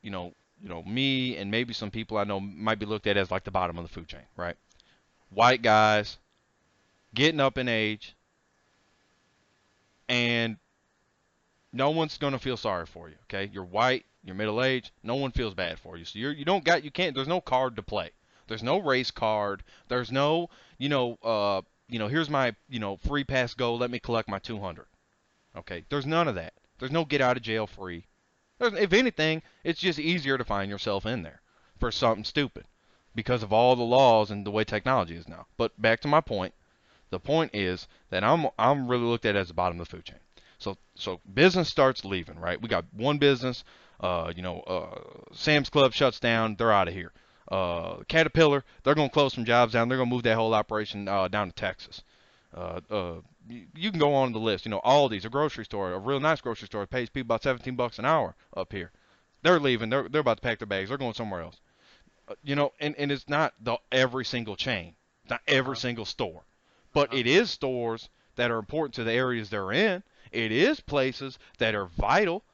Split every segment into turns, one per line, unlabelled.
me and maybe some people I know might be looked at as like the bottom of the food chain, right? White guys getting up in age, and no one's gonna feel sorry for you. Okay, you're white, you're middle aged, no one feels bad for you. So you can't. There's no card to play. There's no race card. There's no here's my free pass go. Let me collect my 200. Okay, there's none of that. There's no get out of jail free. If anything, it's just easier to find yourself in there for something stupid because of all the laws and the way technology is now. But back to my point. The point is that I'm really looked at as the bottom of the food chain. So business starts leaving, right? We got one business, Sam's Club shuts down, they're out of here. Caterpillar, they're gonna close some jobs down, they're gonna move that whole operation down to Texas. Uh, uh, you can go on the list. Aldi's, a grocery store, a real nice grocery store, pays people about 17 bucks an hour up here. They're leaving. They're about to pack their bags. They're going somewhere else. And it's not every single chain, it's not every
Uh-huh.
single store, but
Uh-huh.
it is stores that are important to the areas they're in. It is places that are vital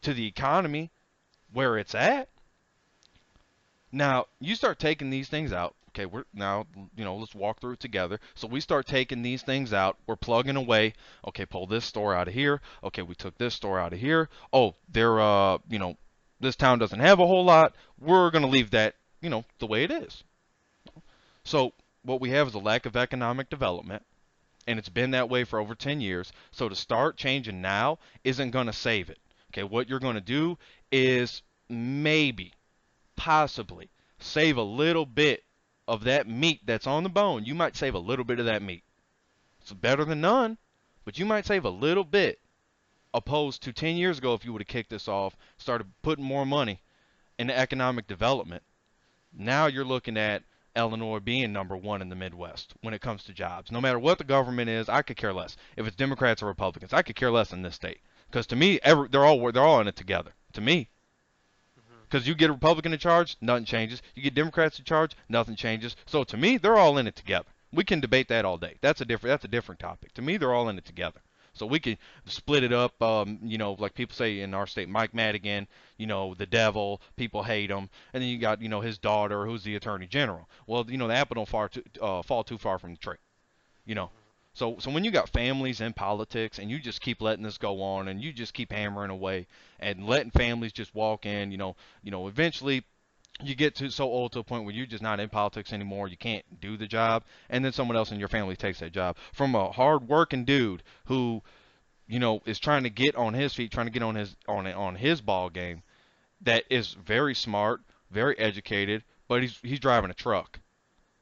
to the economy where it's at. Now you start taking these things out. Okay, we're now let's walk through it together. So we start taking these things out. We're plugging away. Okay, pull this store out of here. Okay, we took this store out of here. Oh, they're this town doesn't have a whole lot. We're gonna leave that the way it is. So what we have is a lack of economic development, and it's been that way for over 10 years. So to start changing now isn't going to save it. Okay, what you're going to do is maybe, possibly, save a little bit of that meat that's on the bone. You might save a little bit of that meat. It's better than none, but you might save a little bit. Opposed to 10 years ago, if you would have kicked this off, started putting more money into economic development, now you're looking at Illinois being number one in the Midwest when it comes to jobs. No matter what the government is, I could care less. If it's Democrats or Republicans, I could care less in this state. Because to me, they're all in it together. To me,
Mhm.
because you get a Republican in charge, nothing changes. You get Democrats in charge, nothing changes. So to me, they're all in it together. We can debate that all day. That's a different topic. To me, they're all in it together. So we can split it up. Like people say in our state, Mike Madigan, the devil. People hate him, and then you got his daughter, who's the attorney general. Well, the apple don't fall too far from the tree. You know.
Mhm.
So when you got families in politics and you just keep letting this go on and you just keep hammering away and letting families just walk in, eventually you get to so old to a point where you're just not in politics anymore. You can't do the job, and then someone else in your family takes that job from a hard-working dude who is trying to get on his feet, trying to get on his ball game. That is very smart, very educated, but he's driving a truck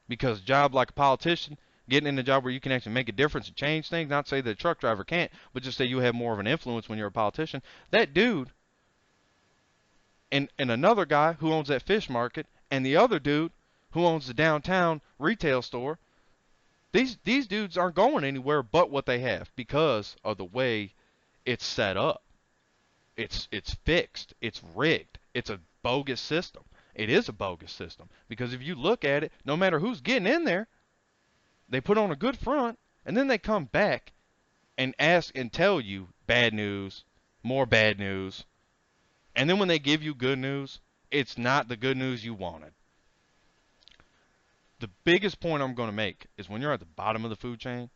because job like a politician, getting in a job where you can actually make a difference and change things, not say that a truck driver can't, but just say you have more of an influence when you're a politician. That dude and another guy who owns that fish market and the other dude who owns the downtown retail store, these dudes aren't going anywhere but what they have because of the way it's set up. It's fixed. It's rigged. It's a bogus system. It is a bogus system because if you look at it, no matter who's getting in there, they put on a good front, and then they come back and ask and tell you bad news, more bad news, and then when they give you good news, it's not the good news you wanted. The biggest point I'm going to make is when you're at the bottom of the food chain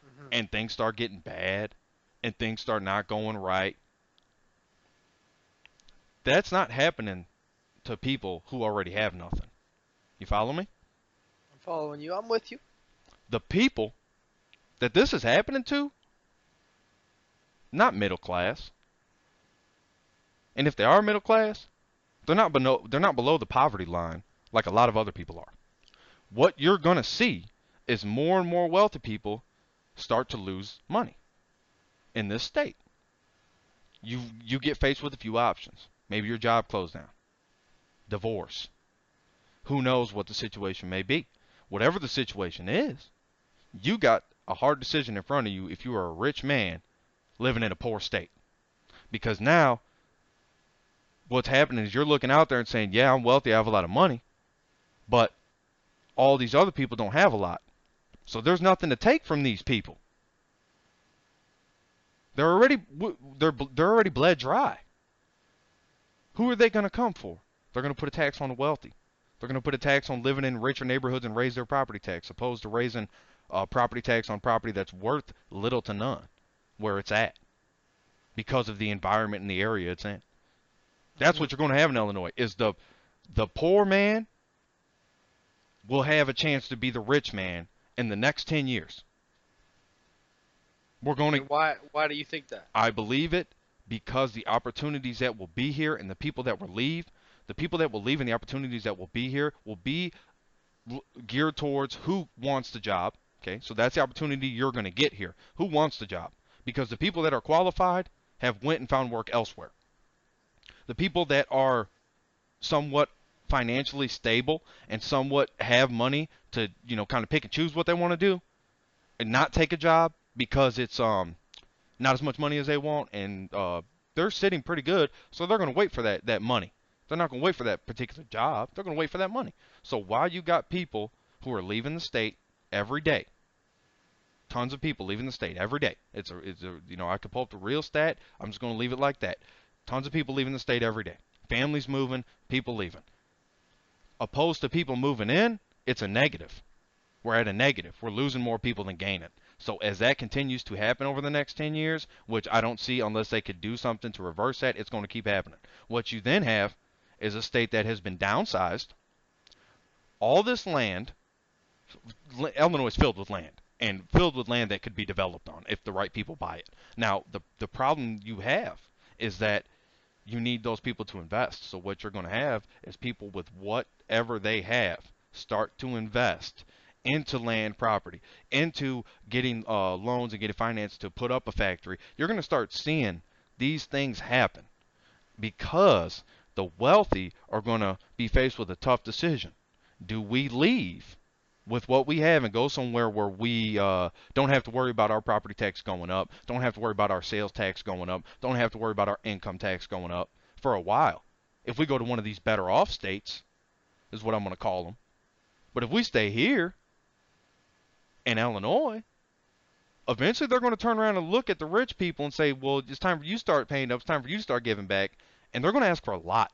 Mhm.
and things start getting bad and things start not going right, that's not happening to people who already have nothing. You follow me?
I'm following you. I'm with you.
The people that this is happening to, not middle class. And if they are middle class, they're not below the poverty line like a lot of other people are. What you're going to see is more and more wealthy people start to lose money in this state. You get faced with a few options. Maybe your job closed down, divorce. Who knows what the situation may be? Whatever the situation is, you got a hard decision in front of you if you are a rich man living in a poor state. Because now what's happening is you're looking out there and saying, "Yeah, I'm wealthy, I have a lot of money," but all these other people don't have a lot. So there's nothing to take from these people. They're already they're already bled dry. Who are they going to come for? They're going to put a tax on the wealthy. They're going to put a tax on living in richer neighborhoods and raise their property tax, opposed to raising property tax on property that's worth little to none where it's at because of the environment and the area it's in. That's
Mhm.
what you're going to have in Illinois. Is the poor man will have a chance to be the rich man in the next 10 years. We're going to
And why do you think that?
I believe it because the opportunities that will be here and the people that will leave and the opportunities that will be here will be geared towards who wants the job. Okay, so that's the opportunity you're going to get here. Who wants the job? Because the people that are qualified have went and found work elsewhere. The people that are somewhat financially stable and somewhat have money to, kind of pick and choose what they want to do and not take a job because it's not as much money as they want, and they're sitting pretty good, so they're going to wait for that money. They're not going to wait for that particular job. They're going to wait for that money. So while you got people who are leaving the state every day, tons of people leaving the state every day. I could pull up the real stat. I'm just going to leave it like that. Tons of people leaving the state every day. Families moving, people leaving. Opposed to people moving in, it's a negative. We're at a negative. We're losing more people than gaining. So as that continues to happen over the next 10 years, which I don't see unless they could do something to reverse that, it's going to keep happening. What you then have is a state that has been downsized. All this land, Illinois is filled with land and filled with land that could be developed on if the right people buy it. Now, the problem you have is that you need those people to invest. So what you're going to have is people with whatever they have start to invest into land property, into getting loans and getting finance to put up a factory. You're going to start seeing these things happen because the wealthy are going to be faced with a tough decision. Do we leave with what we have and go somewhere where we don't have to worry about our property tax going up, don't have to worry about our sales tax going up, don't have to worry about our income tax going up for a while? If we go to one of these better off states, is what I'm going to call them. But if we stay here in Illinois, eventually they're going to turn around and look at the rich people and say, well, it's time for you to start paying up. It's time for you to start giving back. And they're going to ask for a lot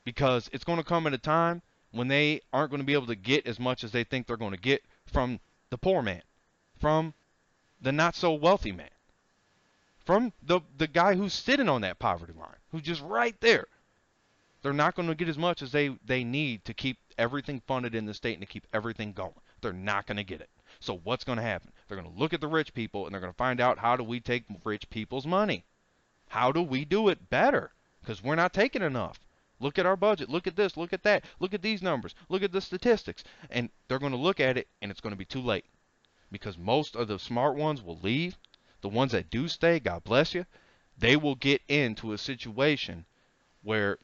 because it's going to come at a time when they aren't going to be able to get as much as they think they're going to get from the poor man, from the not so wealthy man, from the guy who's sitting on that poverty line, who's just right there. They're not going to get as much as they need to keep everything funded in the state and to keep everything going. They're not going to get it. So what's going to happen? They're going to look at the rich people and they're going to find out, how do we take rich people's money? How do we do it better? Because we're not taking enough. Look at our budget. Look at this. Look at that. Look at these numbers. Look at the statistics. And they're going to look at it and it's going to be too late. Because most of the smart ones will leave. The ones that do stay, God bless you, they will get into a situation where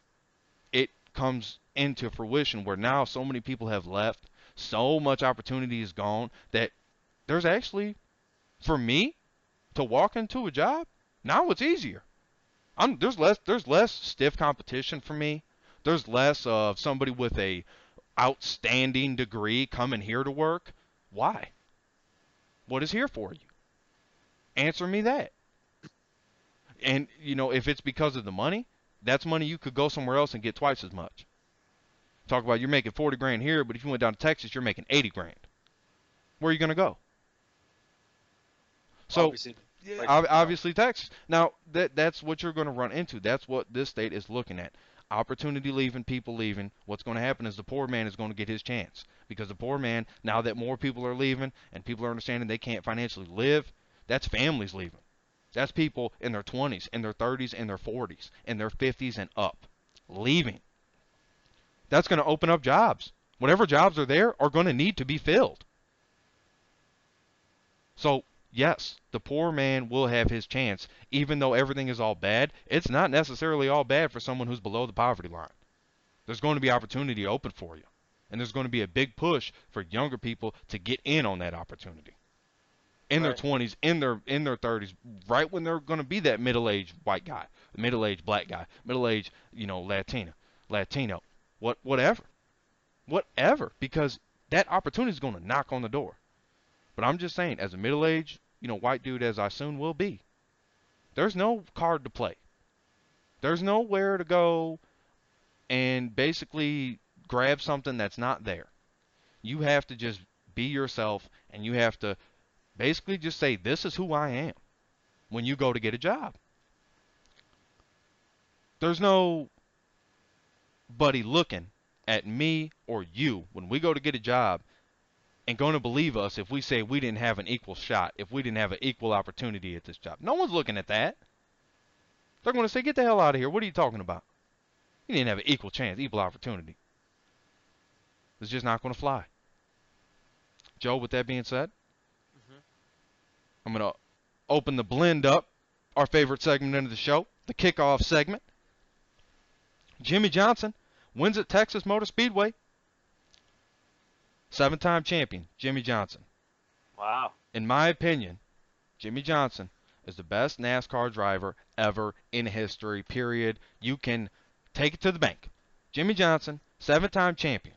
it comes into fruition where now so many people have left, so much opportunity is gone that there's actually, for me, to walk into a job, now it's easier. There's less stiff competition for me. There's less of somebody with a outstanding degree coming here to work. Why? What is here for you? Answer me that. And if it's because of the money, that's money you could go somewhere else and get twice as much. Talk about you're making 40 grand here, but if you went down to Texas, you're making 80 grand. Where are you going to go? So
Obviously,
yeah,
like
obviously Texas. Now that's what you're going to run into. That's what this state is looking at. Opportunity leaving, people leaving. What's going to happen is the poor man is going to get his chance because the poor man, now that more people are leaving and people are understanding they can't financially live, that's families leaving. That's people in their 20s, in their 30s, in their 40s, in their 50s and up leaving. That's going to open up jobs. Whatever jobs are there are going to need to be filled. So, yes, the poor man will have his chance. Even though everything is all bad, it's not necessarily all bad for someone who's below the poverty line. There's going to be opportunity open for you. And there's going to be a big push for younger people to get in on that opportunity. In their
right.
20s, in their 30s, right when they're going to be that middle-aged white guy, middle-aged black guy, middle-aged, Latino, whatever, because that opportunity is going to knock on the door. But I'm just saying, as a middle-aged, white dude as I soon will be, there's no card to play. There's nowhere to go and basically grab something that's not there. You have to just be yourself, and you have to basically just say, this is who I am when you go to get a job. There's nobody looking at me or you when we go to get a job and going to believe us if we say we didn't have an equal shot, if we didn't have an equal opportunity at this job. No one's looking at that. They're going to say, get the hell out of here. What are you talking about? You didn't have an equal chance, equal opportunity. It's just not going to fly. Joe, with that being said,
Hmm.
I'm going to open the blend up, our favorite segment of the show, the kickoff segment. Jimmy Johnson wins at Texas Motor Speedway. 7-time champion, Jimmy Johnson.
Wow.
In my opinion, Jimmy Johnson is the best NASCAR driver ever in history, period. You can take it to the bank. Jimmy Johnson, 7-time champion.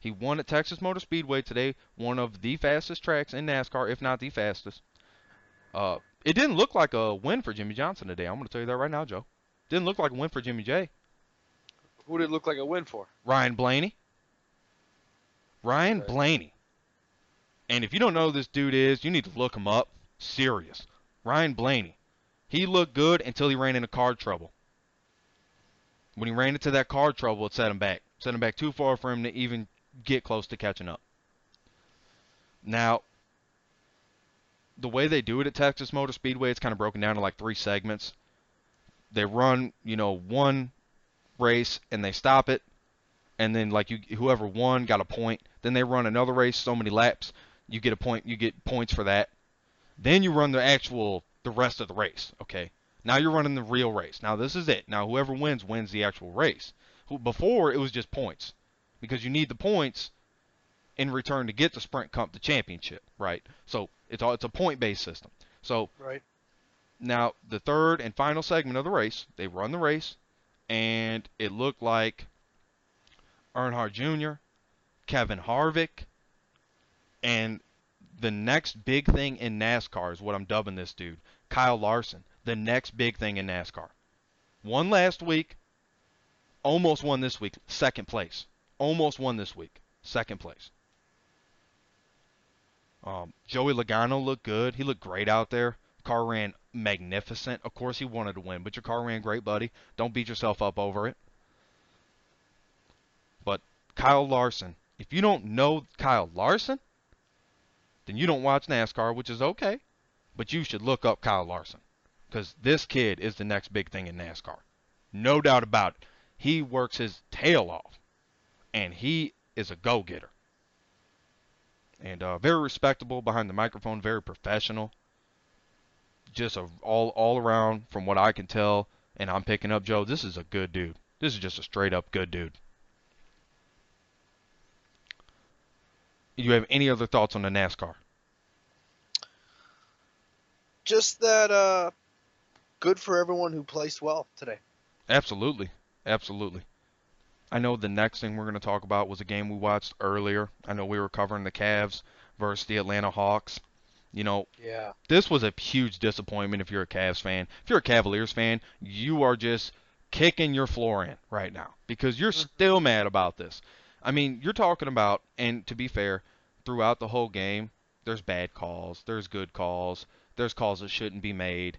He won at Texas Motor Speedway today, one of the fastest tracks in NASCAR, if not the fastest. It didn't look like a win for Jimmy Johnson today. I'm going to tell you that right now, Joe. Didn't look like a win for Jimmy J.
Who did it look like a win for?
Ryan Blaney. Ryan
Okay.
Blaney. And if you don't know who this dude is, you need to look him up. Serious. Ryan Blaney. He looked good until he ran into car trouble. When he ran into that car trouble, it set him back. Set him back too far for him to even get close to catching up. Now, the way they do it at Texas Motor Speedway, it's kind of broken down to like 3 segments. They run, one race and they stop it, and then like whoever won got a point. Then they run another race, so many laps, you get a point. You get points for that. Then you run the rest of the race. Okay. Now you're running the real race. Now this is it. Now whoever wins the actual race. Before it was just points, because you need the points in return to get the Sprint Cup, the championship, right? So it's a point-based system. So
Right.
now the third and final segment of the race, they run the race, and it looked like Earnhardt Jr., Kevin Harvick, and the next big thing in NASCAR is what I'm dubbing this dude, Kyle Larson. The next big thing in NASCAR. Won last week, almost won this week, second place. Almost won this week, second place. Joey Logano looked good. He looked great out there. Car ran magnificent. Of course he wanted to win, but your car ran great, buddy. Don't beat yourself up over it. But Kyle Larson, if you don't know Kyle Larson, then you don't watch NASCAR, which is okay. But you should look up Kyle Larson, because this kid is the next big thing in NASCAR. No doubt about it. He works his tail off, and he is a go-getter. And very respectable behind the microphone, very professional. Just all around, from what I can tell, and I'm picking up, Joe, this is a good dude. This is just a straight-up good dude. Do you have any other thoughts on the NASCAR?
Just that, good for everyone who placed well today.
Absolutely. Absolutely. I know the next thing we're going to talk about was a game we watched earlier. I know we were covering the Cavs versus the Atlanta Hawks.
Yeah.
This was a huge disappointment if you're a Cavs fan. If you're a Cavaliers fan, you are just kicking your floor in right now because you're still mad about this. I mean, you're talking about, and to be fair, throughout the whole game, there's bad calls, there's good calls, there's calls that shouldn't be made.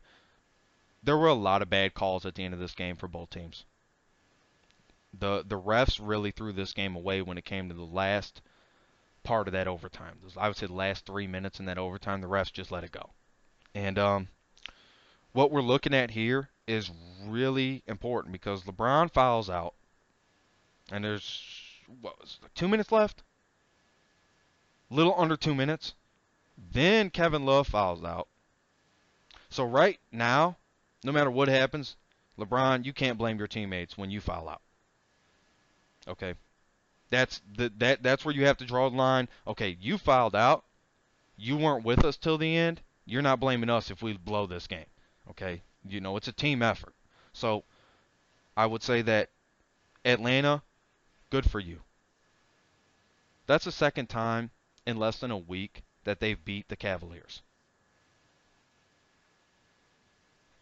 There were a lot of bad calls at the end of this game for both teams. The refs really threw this game away when it came to the last part of that overtime. I would say the last 3 minutes in that overtime, the refs just let it go. And what we're looking at here is really important because LeBron fouls out, and there's what was it, 2 minutes left, little under 2 minutes. Then Kevin Love fouls out. So right now, no matter what happens, LeBron, you can't blame your teammates when you foul out. Okay, that's where you have to draw the line. Okay, you fouled out. You weren't with us till the end. You're not blaming us if we blow this game. Okay, it's a team effort. So I would say that Atlanta, good for you. That's the second time in less than a week that they've beat the Cavaliers.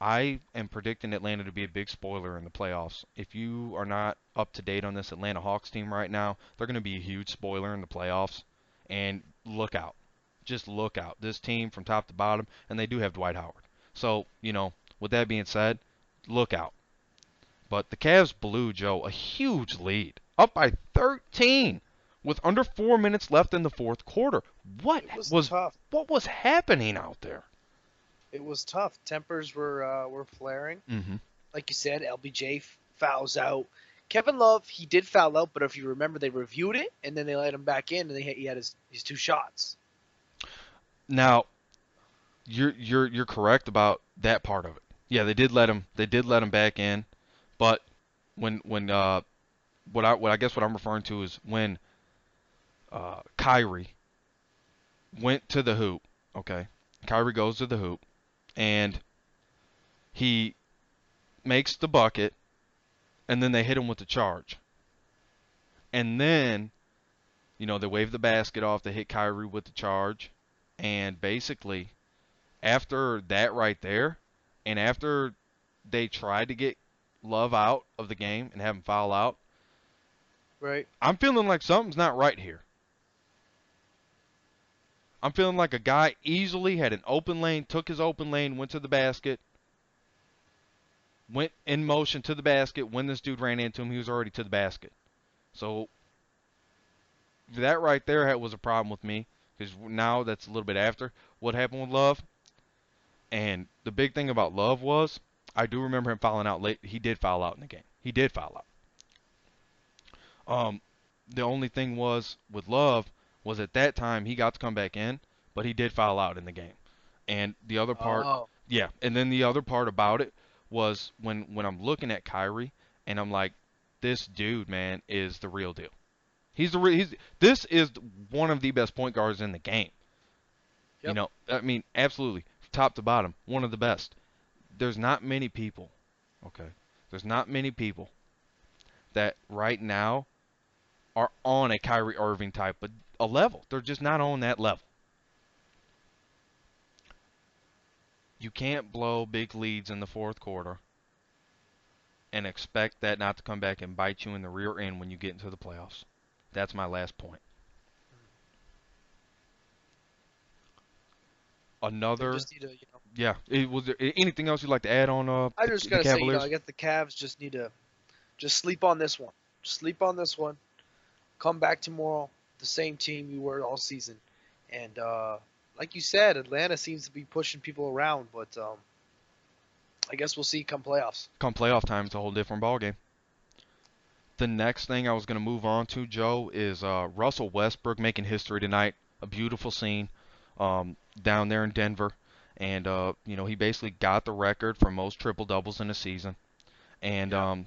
I am predicting Atlanta to be a big spoiler in the playoffs. If you are not up to date on this Atlanta Hawks team right now, they're going to be a huge spoiler in the playoffs. And look out. Just look out. This team from top to bottom, and they do have Dwight Howard. So, with that being said, look out. But the Cavs blew Joe a huge lead, up by 13 with under 4 minutes left in the fourth quarter. What
It was
was
tough.
what was happening out there?
It was tough. Tempers were flaring.
Mm-hmm.
Like you said, LBJ fouls out. Kevin Love, he did foul out, but if you remember, they reviewed it and then they let him back in, and he had his two shots.
Now, you're correct about that part of it. Yeah, they did let him back in, but when what I guess what I'm referring to is when Kyrie went to the hoop. Okay, Kyrie goes to the hoop and he makes the bucket, and then they hit him with the charge, and then they wave the basket off. They hit Kyrie with the charge, and basically after that right there, and after they tried to get Love out of the game and have him foul out,
Right.
I'm feeling like something's not right here. I'm feeling like a guy easily had an open lane, took his open lane, went to the basket, went in motion to the basket. When this dude ran into him, he was already to the basket. So that right there was a problem with me because now that's a little bit after what happened with Love. And the big thing about Love was I do remember him fouling out late. He did foul out in the game. He did foul out. Um, the only thing was with Love was at that time he got to come back in, but he did foul out in the game. And the other part,
Oh,
yeah, and then the other part about it was when I'm looking at Kyrie and I'm like, this dude, man, is the real deal. This is one of the best point guards in the game.
yep.
I mean, absolutely, top to bottom, one of the best. There's not many people, okay? There's not many people that right now are on a Kyrie Irving type of a level. They're just not on that level. You can't blow big leads in the fourth quarter and expect that not to come back and bite you in the rear end when you get into the playoffs. That's my last point.
They
Another,
just need to,
yeah. Was there anything else you'd like to add on
I
the,
just
the
gotta say, I
Cavaliers?
guess the Cavs just need to just sleep on this one. Sleep on this one. Come back tomorrow, the same team you were all season. And like you said, Atlanta seems to be pushing people around, but I guess we'll see come playoffs.
Come playoff time, it's a whole different ballgame. The next thing I was going to move on to, Joe, is Russell Westbrook making history tonight. A beautiful scene down there in Denver. And, he basically got the record for most triple doubles in a season. And,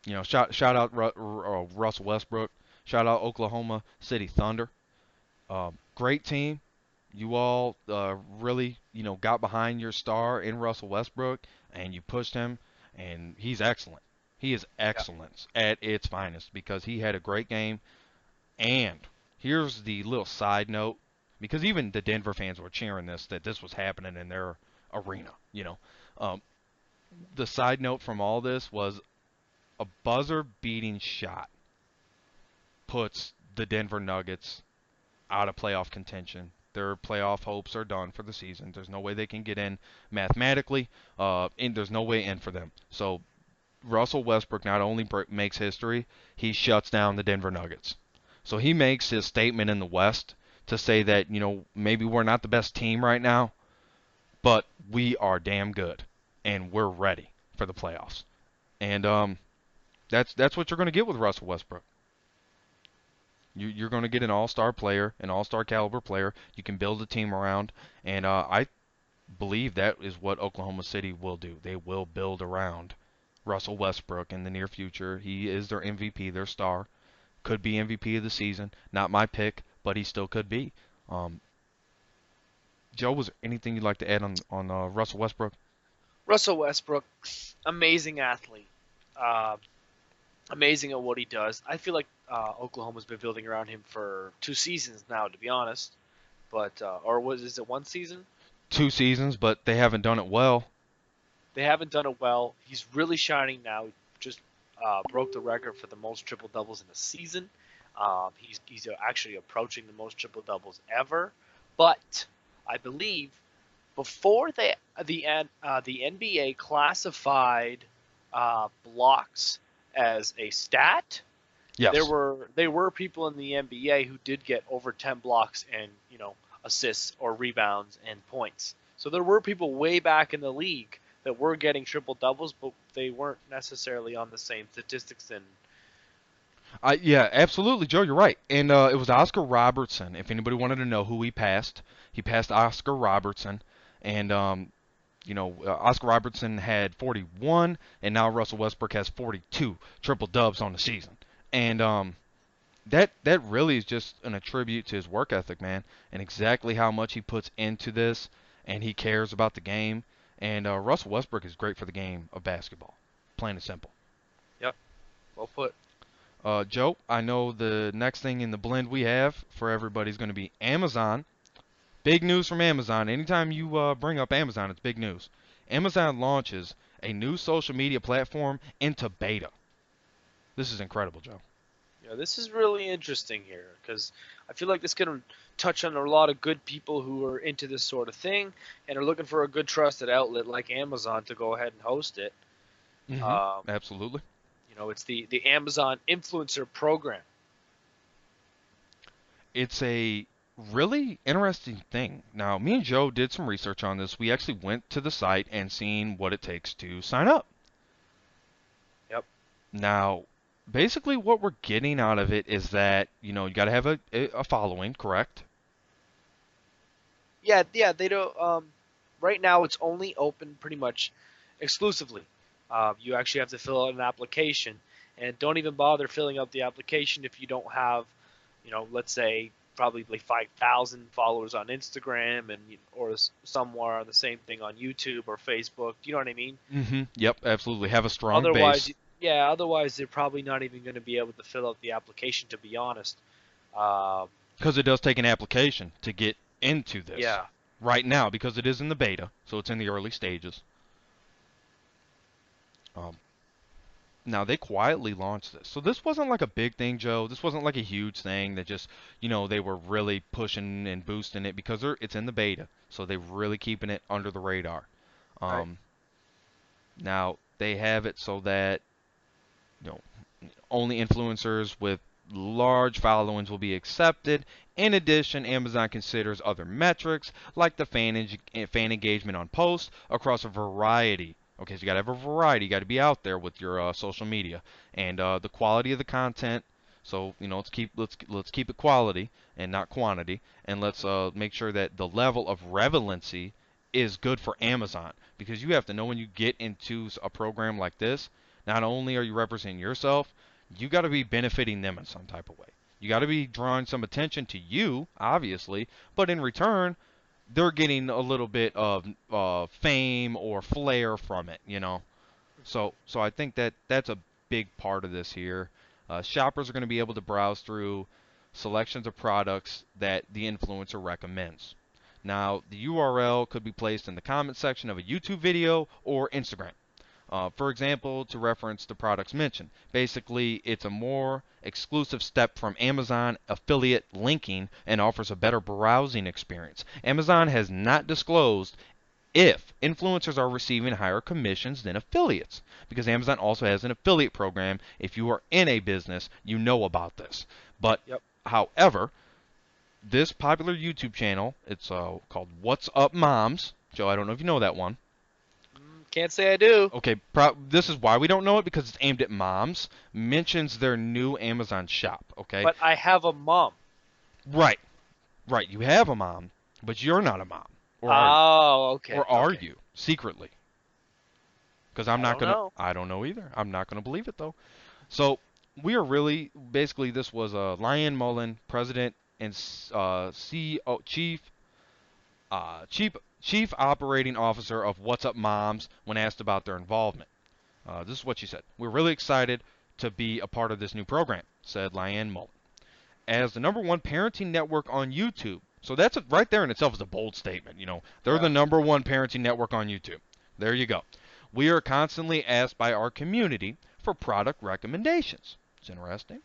Yeah.
shout out Russell Westbrook. Shout out Oklahoma City Thunder. Great team. You all really, got behind your star in Russell Westbrook, and you pushed him, and he's excellent. He is
Yeah.
excellence at its finest because he had a great game. And here's the little side note, because even the Denver fans were cheering that this was happening in their arena. Um, the side note from all this was a buzzer-beating shot puts the Denver Nuggets out of playoff contention. Their playoff hopes are done for the season. There's no way they can get in mathematically, and there's no way in for them. So Russell Westbrook not only makes history, he shuts down the Denver Nuggets. So he makes his statement in the West to say that, maybe we're not the best team right now, but we are damn good, and we're ready for the playoffs. And that's what you're going to get with Russell Westbrook. You're going to get an all-star player, an all-star caliber player. You can build a team around, and I believe that is what Oklahoma City will do. They will build around Russell Westbrook in the near future. He is their MVP, their star. Could be MVP of the season. Not my pick, but he still could be. Um, Joe, was there anything you'd like to add on Russell Westbrook?
Russell Westbrook, amazing athlete. Uh, Amazing at what he does. I feel like Oklahoma's been building around him for 2 seasons now, to be honest. But or is it 1 season?
2 seasons, but they haven't done it well.
They haven't done it well. He's really shining now. He just broke the record for the most triple doubles in a season. He's actually approaching the most triple doubles ever. But I believe before the NBA classified blocks as a stat,
Yes.
there were people in the NBA who did get over 10 blocks and assists or rebounds and points. So there were people way back in the league that were getting triple doubles, but they weren't necessarily on the same statistics. And
Yeah, absolutely, Joe. You're right. And it was Oscar Robertson. If anybody wanted to know who he passed Oscar Robertson. And Oscar Robertson had 41, and now Russell Westbrook has 42 triple dubs on the season. And that really is just an attribute to his work ethic, man, and exactly how much he puts into this, and he cares about the game. And Russell Westbrook is great for the game of basketball, plain and simple.
yep, well put.
Joe, I know the next thing in the blend we have for everybody is going to be Amazon. Big news from Amazon. Anytime you bring up Amazon, it's big news. Amazon launches a new social media platform into beta. This is incredible, Joe.
Yeah, this is really interesting here because I feel like this can touch on a lot of good people who are into this sort of thing and are looking for a good trusted outlet like Amazon to go ahead and host it.
Hmm.
Um,
Absolutely.
it's the Amazon influencer program.
It's a really interesting thing. Now, me and Joe did some research on this. We actually went to the site and seen what it takes to sign up.
Yep.
Now, basically what we're getting out of it is that, you got to have a following, correct?
Yeah, yeah. They don't. Right now, it's only open pretty much exclusively. You actually have to fill out an application, and don't even bother filling out the application if you don't have, let's say probably like 5,000 followers on Instagram and or somewhere the same thing on YouTube or Facebook. Do you know what I mean?
Yep, absolutely. Have a strong
Otherwise,
base.
yeah. Otherwise, they're probably not even going to be able to fill out the application. To be honest. Um,
Because it does take an application to get into this
yeah.
right now because it is in the beta, so it's in the early stages. Um, Now they quietly launched this. So this wasn't like a big thing, Joe. This wasn't like a huge thing that just, they were really pushing and boosting it because it's in the beta. So they're really keeping it under the radar.
Right.
Um, Now they have it so that, you know, only influencers with large followings will be accepted. In addition, Amazon considers other metrics like the fan engagement on posts across a variety. Okay, so you got to have a variety. You got to be out there with your social media and the quality of the content. So let's keep it quality and not quantity, and let's make sure that the level of relevancy is good for Amazon because you have to know when you get into a program like this, not only are you representing yourself, you got to be benefiting them in some type of way. You got to be drawing some attention to you, obviously, but in return, they're getting a little bit of fame or flair from it. So I think that that's a big part of this here. Shoppers are going to be able to browse through selections of products that the influencer recommends. Now, the URL could be placed in the comment section of a YouTube video or Instagram. For example, to reference the products mentioned. Basically, it's a more exclusive step from Amazon affiliate linking and offers a better browsing experience. Amazon has not disclosed if influencers are receiving higher commissions than affiliates, because Amazon also has an affiliate program. If you are in a business, you know about this. But,
Yep.
however, this popular YouTube channel, it's called What's Up Moms. Joe, I don't know if you know that one.
Can't say I do.
Okay, this is why we don't know it because it's aimed at moms. Mentions their new Amazon shop. Okay,
But I have a mom.
right, right. You have a mom, but you're not a mom, or are you?
Oh, okay,
Or are
okay.
you secretly? Because
I don't know.
I don't know either. I'm not gonna believe it though. So we are really basically this was Lion Mullen, president and CEO, chief operating officer of What's Up Moms, when asked about their involvement. This is what she said. We're really excited to be a part of this new program, said Lyanne Mullen. As the number one parenting network on YouTube. So that's right there in itself is a bold statement. They're
Yeah.
the number one parenting network on YouTube. There you go. We are constantly asked by our community for product recommendations. It's interesting.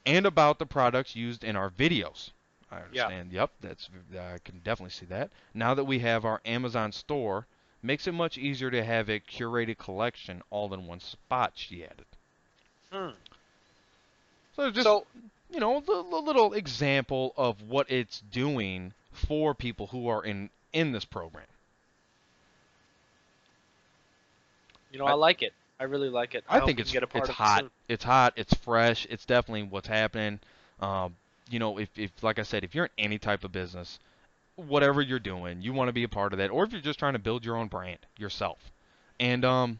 And about the products used in our videos. I
Yeah.
understand. Yep, I can definitely see that. Now that we have our Amazon store, makes it much easier to have a curated collection all in one spot, she added.
Hmm.
So just,
So,
the little example of what it's doing for people who are in this program.
I
I
like it. I really like it. I
I
hope
think
we can
it's
get a
it's
part of it
hot.
soon.
It's hot. It's fresh. It's definitely what's happening. If like I said, if you're in any type of business, whatever you're doing, you want to be a part of that, or if you're just trying to build your own brand yourself, and don't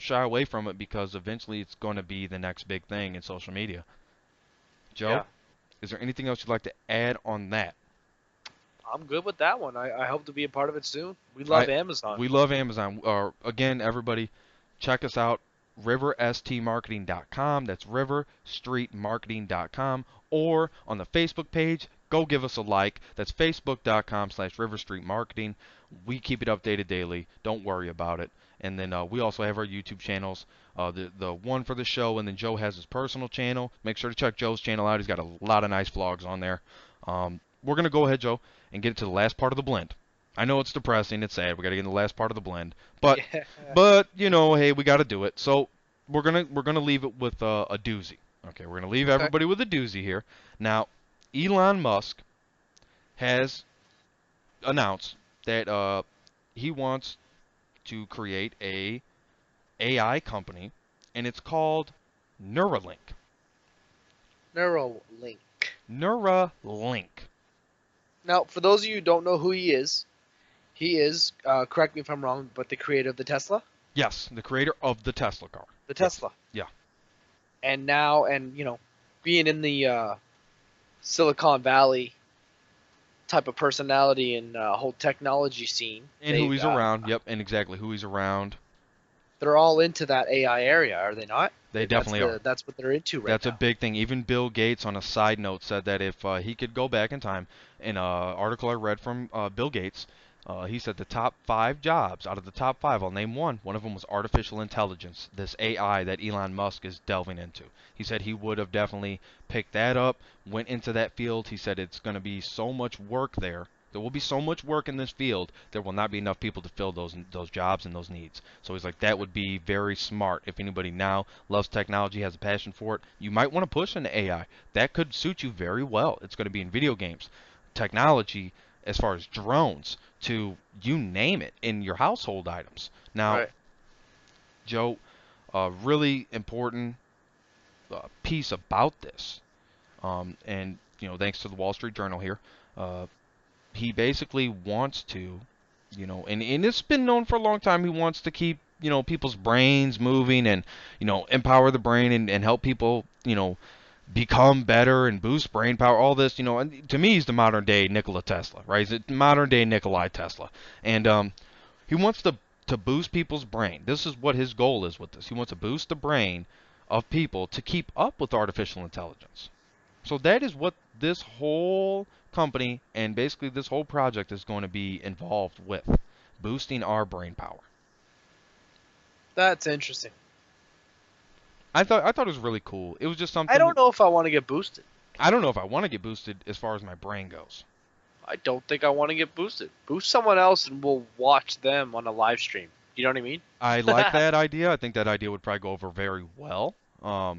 shy away from it because eventually it's going to be the next big thing in social media. Joe,
Yeah.
is there anything else you'd like to add on that?
I'm good with that one. I hope to be a part of it soon. We
I
love Amazon.
We love Amazon. Again, everybody, check us out. riverstmarketing.com. That's riverstreetmarketing.com. Or on the Facebook page, go give us a like. That's facebook.com/riverstreetmarketing. We keep it updated daily. Don't worry about it. And then we also have our YouTube channels. The one for the show, and then Joe has his personal channel. Make sure to check Joe's channel out. He's got a lot of nice vlogs on there. We're gonna go ahead, Joe, and get to the last part of the blend. I know it's depressing, it's sad. We got to get in the last part of the blend, but
Yeah.
but hey, we got to do it. So we're gonna leave it with a doozy. Okay, we're gonna leave
Okay.
everybody with a doozy here. Now, Elon Musk has announced that he wants to create a AI company, and it's called Neuralink.
Neuralink.
Neuralink.
Now, for those of you who don't know who he is, correct me if I'm wrong, but the creator of the Tesla?
Yes, the creator of the Tesla car.
The
Yes.
Tesla.
Yeah.
And now, being in the Silicon Valley type of personality and whole technology scene,
And who he's around. Yep, and exactly who he's around.
they're all into that AI area, are they not?
They definitely are.
That's what they're into right
That's a
now.
big thing. Even Bill Gates, on a side note, said that if he could go back in time, in an article I read from Bill Gates, he said the top 5 jobs, out of the top 5, I'll name one. One of them was artificial intelligence, this AI that Elon Musk is delving into. He said he would have definitely picked that up, went into that field. He said it's going to be so much work there. There will be so much work in this field, there will not be enough people to fill those jobs and those needs. So he's like, that would be very smart. If anybody now loves technology, has a passion for it, you might want to push into AI. That could suit you very well. It's going to be in video games, technology, as far as drones, to you name it, in your household items. Now,
Right.
Joe, a really important piece about this, and thanks to the Wall Street Journal here, uh, he basically wants to, and it's been known for a long time, he wants to keep, people's brains moving, and, empower the brain, and help people, become better and boost brain power, all this, and to me, he's the modern day Nikola Tesla, right? He's the modern day Nikolai Tesla. And he wants to boost people's brain. This is what his goal is with this. He wants to boost the brain of people to keep up with artificial intelligence. So that is what this whole company and basically this whole project is going to be involved with, boosting our brain power.
That's interesting.
I thought it was really cool. It was just
I
something.
don't know if I want to get boosted.
I don't know if I want to get boosted as far as my brain goes.
I don't think I want to get boosted. Boost someone else and we'll watch them on a live stream. You know what I mean?
I like that idea. I think that idea would probably go over very well.
But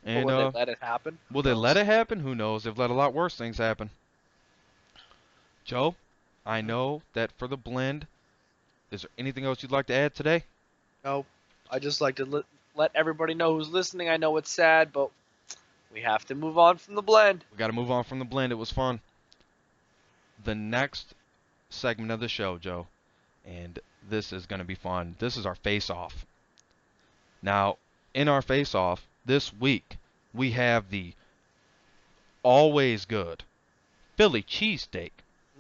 And
will they let it happen? Who
will they let
knows?
it happen? Who knows? They've let a lot worse things happen. Joe, I
Mhm.
know that for the blend, is there anything else you'd like to add today?
No, I just like to let everybody know who's listening. I know it's sad, but we have to move on from the blend.
We got to move on from the blend. It was fun. The next segment of the show, Joe, and this is going to be fun. This is our face-off. Now, in our face-off this week, we have the always good Philly cheesesteak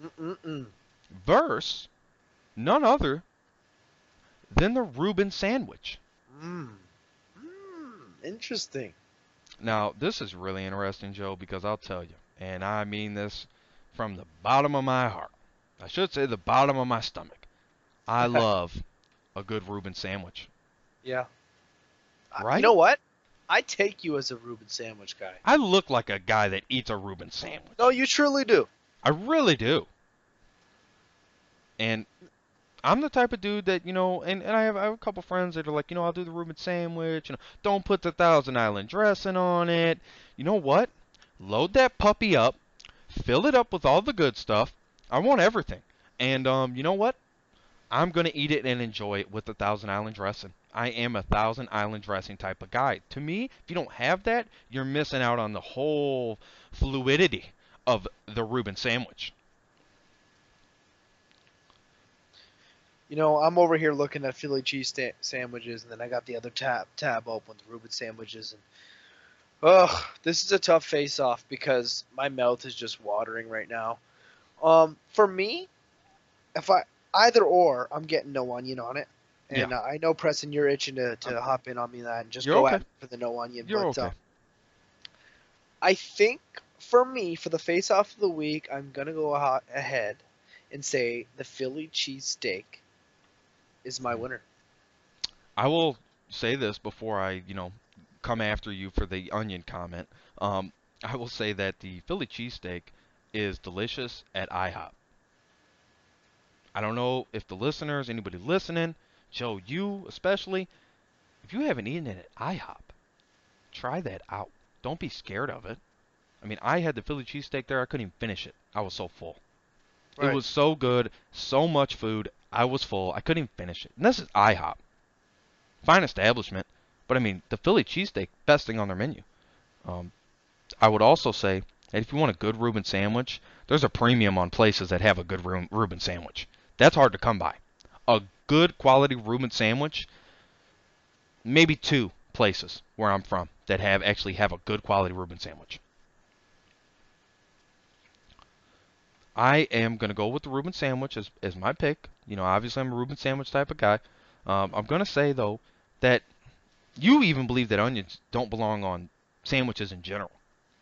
Mm-mm-mm.
versus none other than the Reuben sandwich.
Mm. Interesting.
Now, this is really interesting, Joe, because I'll tell you, and I mean this from the bottom of my heart. I should say the bottom of my stomach. I love a good Reuben sandwich,
Yeah. You
right?
know what? I take you as a Reuben sandwich guy.
I look like a guy that eats a Reuben
No,
sandwich.
you truly do.
I really do. And I'm the type of dude that, and I have a couple friends that are like, I'll do the Reuben sandwich, don't put the Thousand Island dressing on it. You know what? Load that puppy up, fill it up with all the good stuff. I want everything. And you know what? I'm gonna eat it and enjoy it with the Thousand Island dressing. I am a Thousand Island dressing type of guy. To me, if you don't have that, you're missing out on the whole fluidity of the Reuben sandwich.
I'm over here looking at Philly sandwiches, and then I got the other tab open, the Reuben sandwiches, and this is a tough face-off because my mouth is just watering right now. For me, if I either or, I'm getting no onion on it,
Yeah,
and I know Preston, you're itching to,
um,
to hop in on me that and just
you're
go
okay.
at me for the no onion,
You're
but
okay.
I think for me, for the face-off of the week, I'm gonna go ahead and say the Philly cheesesteak is my
Hmm.
winner.
I will say this before I, come after you for the onion comment. Um, I will say that the Philly cheesesteak is delicious at IHOP. I don't know if the listeners, anybody listening, Joe, you especially, if you haven't eaten it at IHOP, try that out. Don't be scared of it. I mean, I had the Philly cheesesteak there. I couldn't even finish it. I was so full. It
Right.
was so good, so much food. I was full. I couldn't even finish it. And this is IHOP. Fine establishment. But I mean, the Philly cheesesteak, best thing on their menu. Um, I would also say that if you want a good Reuben sandwich, there's a premium on places that have a good Reuben sandwich. That's hard to come by. A good quality Reuben sandwich, maybe two places where I'm from that actually have a good quality Reuben sandwich. I am going to go with the Reuben sandwich as my pick. Obviously I'm a Reuben sandwich type of guy. I'm going to say though that you even believe that onions don't belong on sandwiches in general.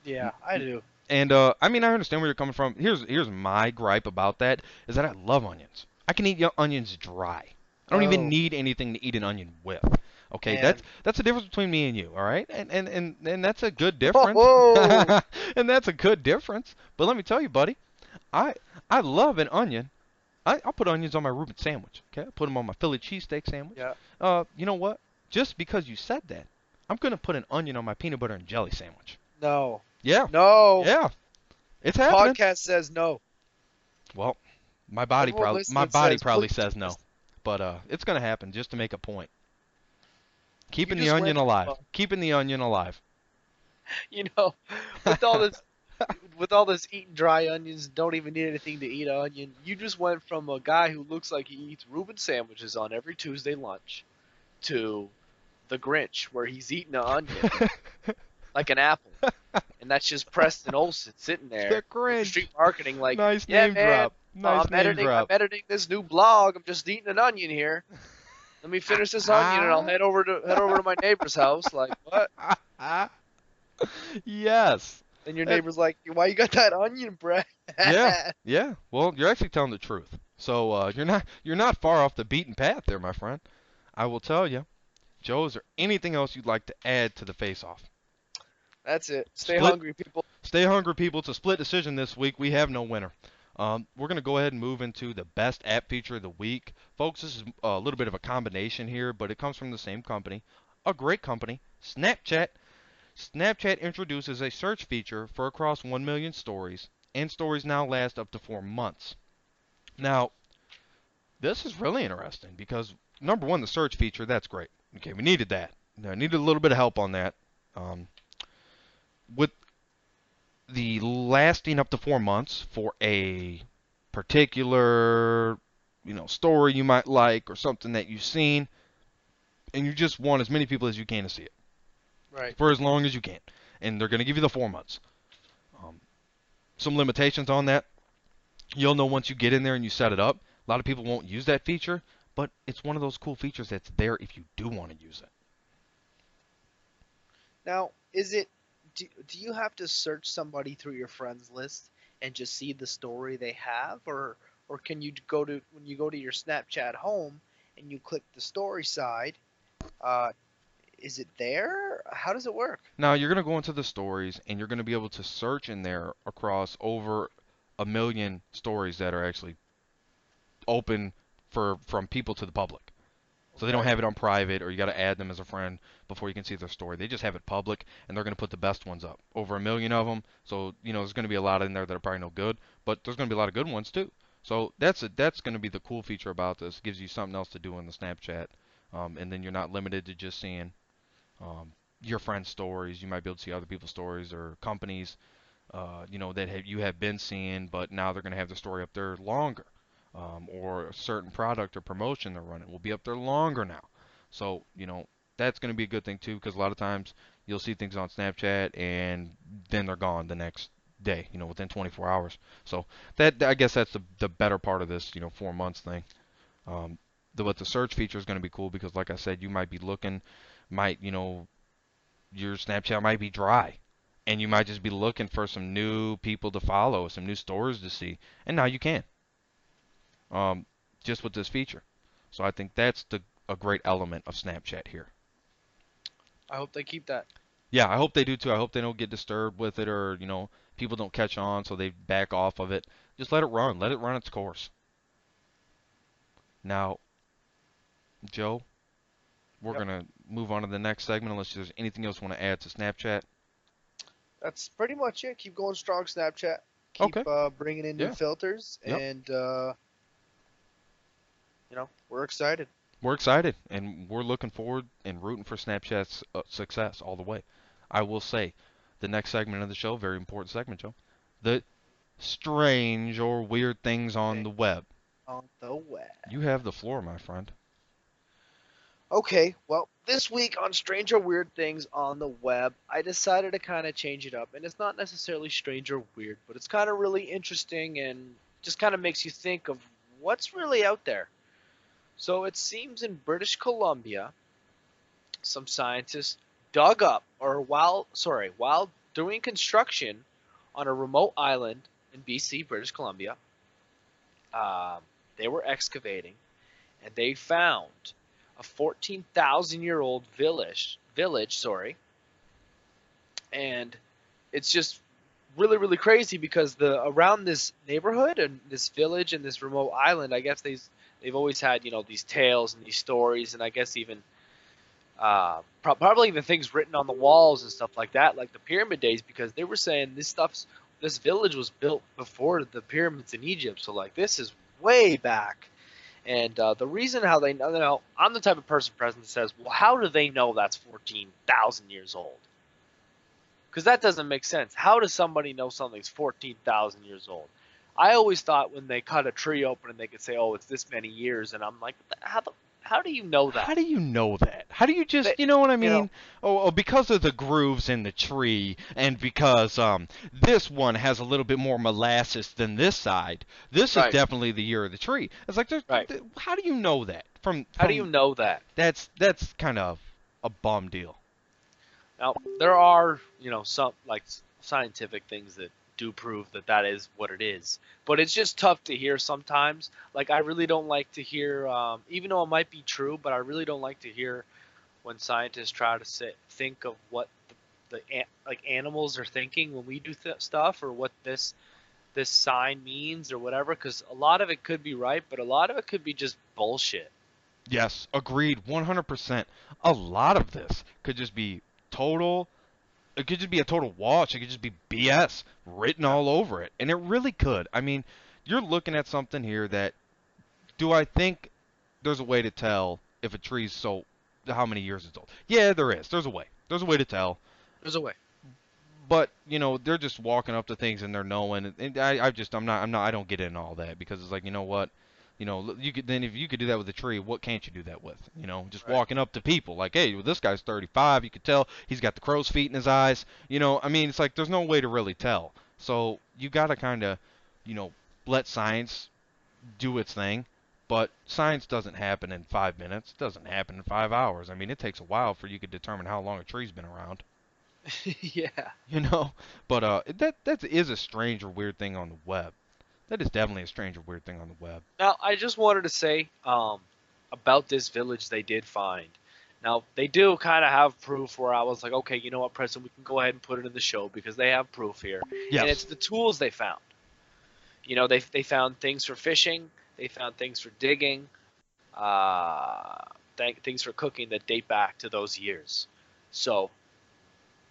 Yeah, I do.
And I mean, I understand where you're coming from. Here's my gripe about that is that I love onions. I can eat onions dry. I don't even
Oh,
need anything to eat an onion with. Okay,
man.
that's the difference between me and you. All right, and that's a good difference.
Oh,
And that's a good difference. But let me tell you, buddy, I I love an onion. I'll put onions on my Reuben sandwich. Okay, I'll put them on my Philly cheesesteak sandwich.
yeah.
You know what? Just because you said that, I'm gonna put an onion on my peanut butter and jelly sandwich.
No.
Yeah,
No.
yeah, it's
The
happening.
podcast says no.
Well,
Everyone
my
listening
body
says,
probably
please
says
do
no, but it's gonna happen just to make a point.
You
Keeping the
just
onion
went from,
alive. Keeping the onion alive.
you know, with all this, with all this eating dry onions, don't even need anything to eat onion. You just went from a guy who looks like he eats Reuben sandwiches on every Tuesday lunch to the Grinch, where he's eating an onion like an apple, and that's just Preston Olson sitting
The
there, River Street
Grinch.
Marketing, like,
Nice
yeah,
name
man,
drop. Nice name
I'm
drop.
editing this new blog. I'm just eating an onion here. Let me finish this onion, and I'll head over to my neighbor's house. Like, what?
Yes.
Then your
That-
neighbor's like, why you got that onion bread?
yeah. Yeah. Well, you're actually telling the truth. So you're not far off the beaten path there, my friend. I will tell you. Joe, is there anything else you'd like to add to the face-off?
That's it. Stay
Split.
hungry, people.
Stay hungry, people. It's a split decision this week. We have no winner. We're going to go ahead and move into the best app feature of the week. Folks, this is a little bit of a combination here, but it comes from the same company. A great company, Snapchat. Snapchat introduces a search feature for across 1 million stories, and stories now last up to 4 months. Now, this is really interesting because, number one, the search feature, that's great. Okay, we needed that. I needed a little bit of help on that. Um, with the lasting up to 4 months for a particular, story you might like or something that you've seen, and you just want as many people as you can to see it
Right.
for as long as you can, and they're going to give you the 4 months. Um, some limitations on that. You'll know once you get in there and you set it up. A lot of people won't use that feature, but it's one of those cool features that's there if you do want to use it.
Now, is it? Do you have to search somebody through your friends list and just see the story they have, or can you go to when you go to your Snapchat home and you click the story side? Uh, is it there? How does it work?
Now you're gonna go into the stories and you're gonna be able to search in there across over 1 million stories that are actually open for from people to the public. So they don't
Okay.
have it on private, or you got to add them as a friend before you can see their story. They just have it public, and they're going to put the best ones up. Over 1 million of them. So there's going to be a lot in there that are probably no good, but there's going to be a lot of good ones too. So that's going to be the cool feature about this. It gives you something else to do in the Snapchat, and then you're not limited to just seeing um, your friends' stories. You might be able to see other people's stories or companies that you have been seeing, but now they're going to have the story up there longer. Or a certain product or promotion they're running will be up there longer now. So, that's going to be a good thing too, because a lot of times you'll see things on Snapchat and then they're gone the next day, within 24 hours. So I guess that's the better part of this, 4 months thing. But the search feature is going to be cool because, like I said, you might be looking, your Snapchat might be dry, and you might just be looking for some new people to follow, some new stores to see, and now you can, um, just with this feature. So I think that's a great element of Snapchat here.
I hope they keep that.
Yeah, I hope they do too. I hope they don't get disturbed with it, or people don't catch on, so they back off of it. Just let it run its course. Now, Joe, we're
Yep.
gonna move on to the next segment unless there's anything else you want to add to Snapchat.
That's pretty much it. Keep going strong, Snapchat. Keep
Okay.
bringing in new
Yeah.
filters,
Yep.
and we're excited.
We're excited and we're looking forward and rooting for Snapchat's success all the way. I will say, the next segment of the show, very important segment, Joe. The strange or weird things on
Thing
the web.
on the web.
You have the floor, my friend.
Okay, well, this week on Stranger Weird Things on the Web, I decided to kind of change it up. And it's not necessarily strange or weird, but it's kind of really interesting and just kind of makes you think of what's really out there. So it seems in British Columbia, some scientists dug up, while doing construction on a remote island in BC, British Columbia, um, they were excavating and they found a 14,000-year-old village, and it's just really really crazy because the around this neighborhood and this village and this remote island, I guess they've always had these tales and these stories, and I guess even probably even things written on the walls and stuff like that, like the pyramid days, because they were saying this village was built before the pyramids in Egypt, so like this is way back. And the reason how they know, I'm the type of person, President, that says, well, how do they know that's 14,000 years old? Because that doesn't make sense. How does somebody know something's 14,000 years old? I always thought when they cut a tree open and they could say, oh, it's this many years, and I'm like, how do you know
How
that?
do you know that? How do you
They,
just, you know what I
you know,
mean? Oh, because of the grooves in the tree, and because this one has a little bit more molasses than this side. This is
right,
definitely the year of the tree. It's like,
right.
how do you know that? From
How do you
from
know that?
that's kind of a bum deal.
Now, there are, some like scientific things that do prove that that is what it is, but it's just tough to hear sometimes. Like, I really don't like to hear, even though it might be true, but I really don't like to hear when scientists try to think of what like animals are thinking when we do stuff, or what this sign means or whatever, because a lot of it could be right, but a lot of it could be just bullshit.
Yes, agreed, 100%. A lot of this could just be total. It could just be a total wash. It could just be BS written
Yeah.
all over it, and it really could. I mean, you're looking at something here that do I think there's a way to tell if a tree's so how many years it's old? Yeah, there is. There's a way. There's a way to tell.
There's a way.
But they're just walking up to things and they're knowing. And I'm not. I don't get in all that because it's like, you know what? You could then if you could do that with a tree, what can't you do that with? Just
Right.
walking up to people like, hey, well, this guy's 35. You could tell he's got the crow's feet in his eyes. I mean, it's like there's no way to really tell. So you gotta kind of, you know, let science do its thing. But science doesn't happen in 5 minutes. It doesn't happen in 5 hours. I mean, it takes a while for you to determine how long a tree's been around.
Yeah.
you know. But that is a strange or weird thing on the web. That is definitely a strange or weird thing on the web.
Now, I just wanted to say about this village they did find. Now, they do kind of have proof where I was like, okay, you know what, Preston, we can go ahead and put it in the show because they have proof here. And it's
Yes.
the tools they found. You know, they found things for fishing, they found things for digging, uh, things for cooking that date back to those years. So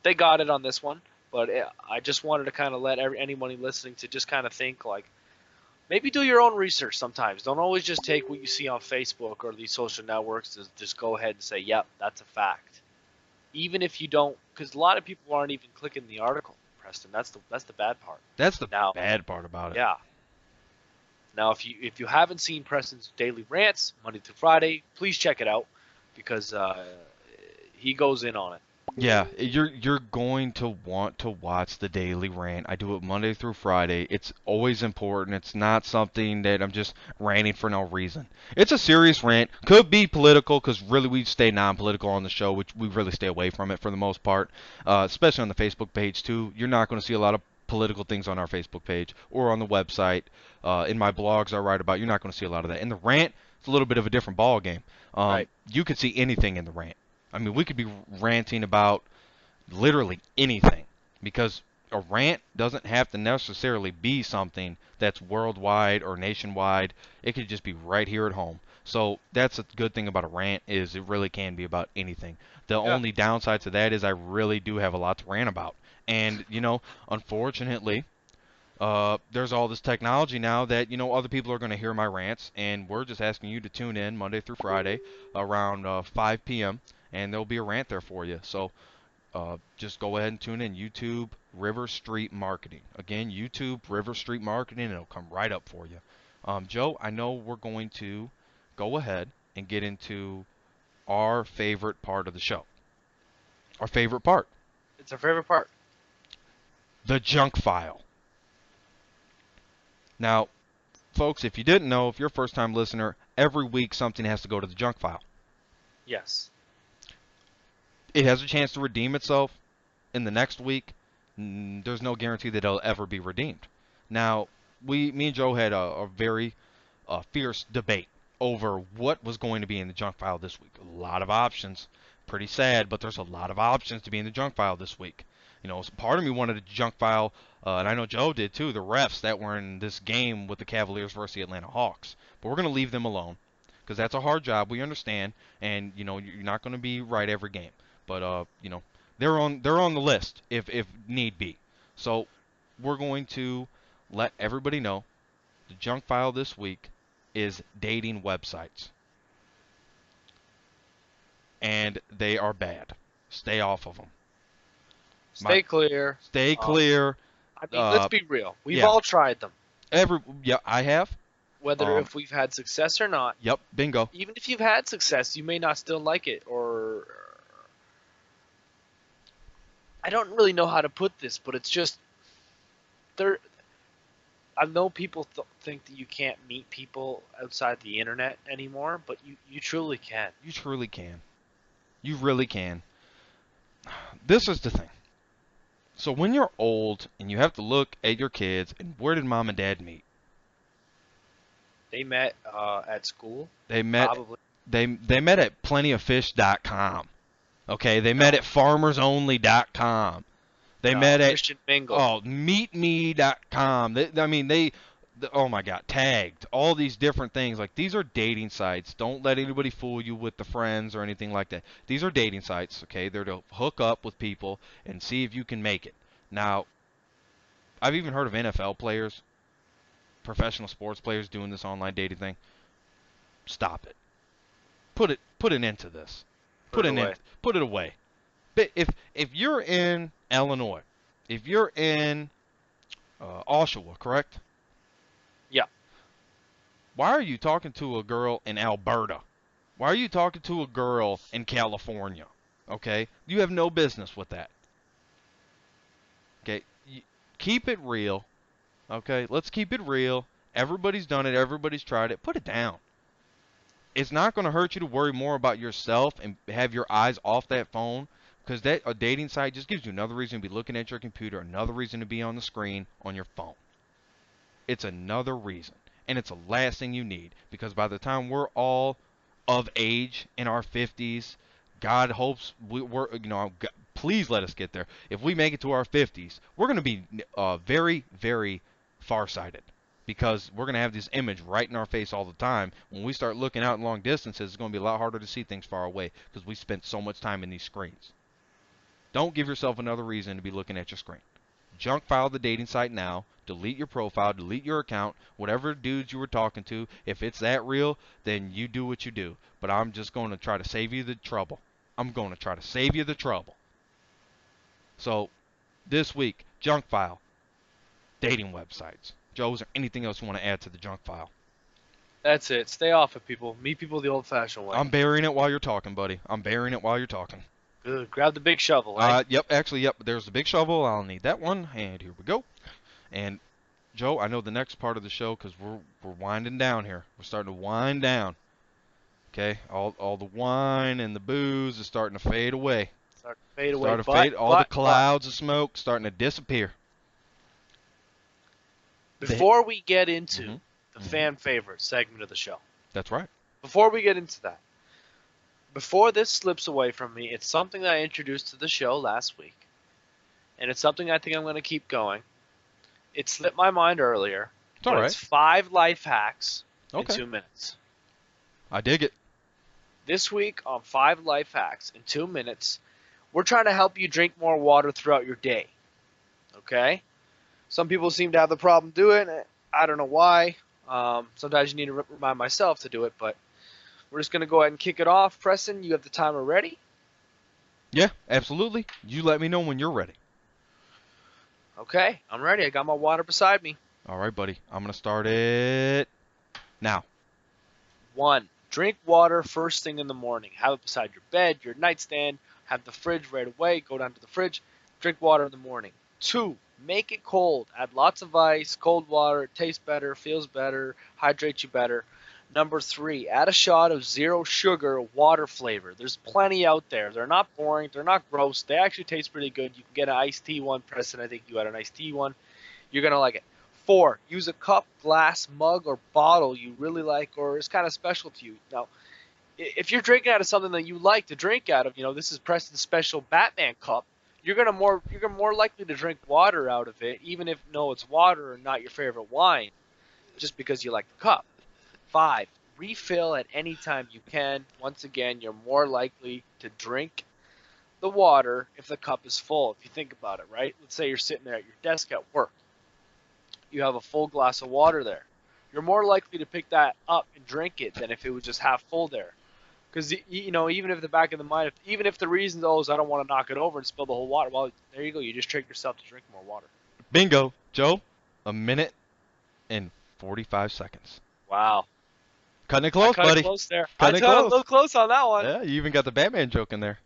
they got it on this one, but I just wanted to kind of let anyone listening to just kind of think like, maybe do your own research sometimes. Don't always just take what you see on Facebook or these social networks to just go ahead and say, yep, that's a fact. Even if you don't, because a lot of people aren't even clicking the article, Preston. That's the bad part.
That's the
Now,
bad part about it.
yeah. Now, if you haven't seen Preston's daily rants Monday through Friday, please check it out because he goes in on it.
Yeah, you're going to want to watch the daily rant. I do it Monday through Friday. It's always important. It's not something that I'm just ranting for no reason. It's a serious rant. Could be political because really we stay non-political on the show, which we really stay away from it for the most part, especially on the Facebook page too. You're not going to see a lot of political things on our Facebook page or on the website. In my blogs I write about, you're not going to see a lot of that. In the rant, it's a little bit of a different ball game.
Right.
You could see anything in the rant. I mean, we could be ranting about literally anything because a rant doesn't have to necessarily be something that's worldwide or nationwide. It could just be right here at home. So that's a good thing about a rant is it really can be about anything. The
Yeah.
only downside to that is I really do have a lot to rant about. And, unfortunately, there's all this technology now that other people are going to hear my rants, and we're just asking you to tune in Monday through Friday around 5 p.m. and there'll be a rant there for you. So just go ahead and tune in YouTube River Street Marketing. Again, YouTube River Street Marketing, and it'll come right up for you. Joe, I know we're going to go ahead and get into our favorite part of the show. Our favorite part,
It's our favorite part.
the junk file. Now, folks, if you didn't know, if you're a first time listener, every week something has to go to the junk file.
Yes.
It has a chance to redeem itself in the next week. There's no guarantee that it'll ever be redeemed. Now, me and Joe had a very fierce debate over what was going to be in the junk file this week. A lot of options. Pretty sad, but there's a lot of options to be in the junk file this week. So part of me wanted a junk file, and I know Joe did too, the refs that were in this game with the Cavaliers versus the Atlanta Hawks. But we're going to leave them alone because that's a hard job. We understand, and you're not going to be right every game. But they're on the list if need be. So we're going to let everybody know the junk file this week is dating websites. And they are bad. Stay off of them.
Stay clear.
Stay clear.
I mean, let's be real. We've
yeah.
all tried them.
Yeah, I have.
Whether if we've had success or not.
Yep, bingo.
Even if you've had success, you may not still like it, or I don't really know how to put this, but it's just there. I know people think that you can't meet people outside the internet anymore, but you truly can.
You truly can. You really can. This is the thing. So when you're old and you have to look at your kids, and where did mom and dad meet?
They met at school.
They met.
Probably.
They met at plentyoffish.com. Okay, they met at farmersonly.com. They met at
Christian Mingle.
meetme.com. Oh my God, tagged. All these different things. Like, these are dating sites. Don't let anybody fool you with the friends or anything like that. These are dating sites, okay? They're to hook up with people and see if you can make it. Now, I've even heard of NFL players, professional sports players doing this online dating thing. Stop it. Put an end to this. Put it away. But if you're in Illinois, if you're in Oshawa, correct?
Yeah.
Why are you talking to a girl in Alberta? Why are you talking to a girl in California? Okay? You have no business with that. Okay? Keep it real. Okay? Let's keep it real. Everybody's done it. Everybody's tried it. Put it down. It's not going to hurt you to worry more about yourself and have your eyes off that phone, because a dating site just gives you another reason to be looking at your computer, another reason to be on the screen on your phone. It's another reason. And it's the last thing you need, because by the time we're all of age in our 50s, God hopes we're, please let us get there. If we make it to our 50s, we're going to be very, very farsighted, because we're going to have this image right in our face all the time. When we start looking out in long distances, it's going to be a lot harder to see things far away because we spent so much time in these screens. Don't give yourself another reason to be looking at your screen. Junk file the dating site now. Delete your profile. Delete your account. Whatever dudes you were talking to. If it's that real, then you do what you do. But I'm just going to try to save you the trouble. I'm going to try to save you the trouble. So, this week, junk file, dating websites. Joe, is there anything else you want to add to the junk file?
That's it. Stay off it, people. Meet people the old-fashioned way.
I'm burying it while you're talking, buddy. I'm burying it while you're talking.
Good. Grab the big shovel, eh?
Yep, actually, yep. There's the big shovel. I'll need that one. And here we go. And Joe, I know the next part of the show, because we're winding down here. We're starting to wind down. Okay, all the wine and the booze is starting to fade away.
Start to fade away.
All the clouds of smoke starting to disappear.
Before we get into the fan favorite segment of the show.
That's right.
Before we get into that, before this slips away from me, it's something that I introduced to the show last week. And it's something I think I'm going to keep going. It slipped my mind earlier.
It's all right.
It's 5 life hacks in 2 minutes.
I dig it.
This week on 5 life hacks in 2 minutes, we're trying to help you drink more water throughout your day. Okay? Some people seem to have the problem doing it. I don't know why. Sometimes you need to remind myself to do it, but we're just going to go ahead and kick it off. Preston, you have the timer ready?
Yeah, absolutely. You let me know when you're ready.
Okay, I'm ready. I got my water beside me.
All right, buddy. I'm going to start it now.
1. Drink water first thing in the morning. Have it beside your bed, your nightstand. Have the fridge right away. Go down to the fridge. Drink water in the morning. 2. Make it cold. Add lots of ice, cold water. It tastes better, feels better, hydrates you better. Number 3, add a shot of zero sugar water flavor. There's plenty out there. They're not boring. They're not gross. They actually taste pretty good. You can get an iced tea one. Preston, I think you had an iced tea one. You're going to like it. 4, use a cup, glass, mug, or bottle you really like or is kind of special to you. Now, if you're drinking out of something that you like to drink out of, this is Preston's special Batman cup, you're more likely to drink water out of it, even if it's water or not your favorite wine, just because you like the cup. 5, refill at any time you can. Once again, you're more likely to drink the water if the cup is full. If you think about it, right? Let's say you're sitting there at your desk at work. You have a full glass of water there. You're more likely to pick that up and drink it than if it was just half full there. Because, even if the back of the mind, even if the reason, is I don't want to knock it over and spill the whole water, well, there you go. You just tricked yourself to drink more water.
Bingo. Joe, 1 minute and 45 seconds.
Wow.
Cutting it close, buddy.
Close there.
Cutting it close.
A little close on that one.
Yeah, you even got the Batman joke in there.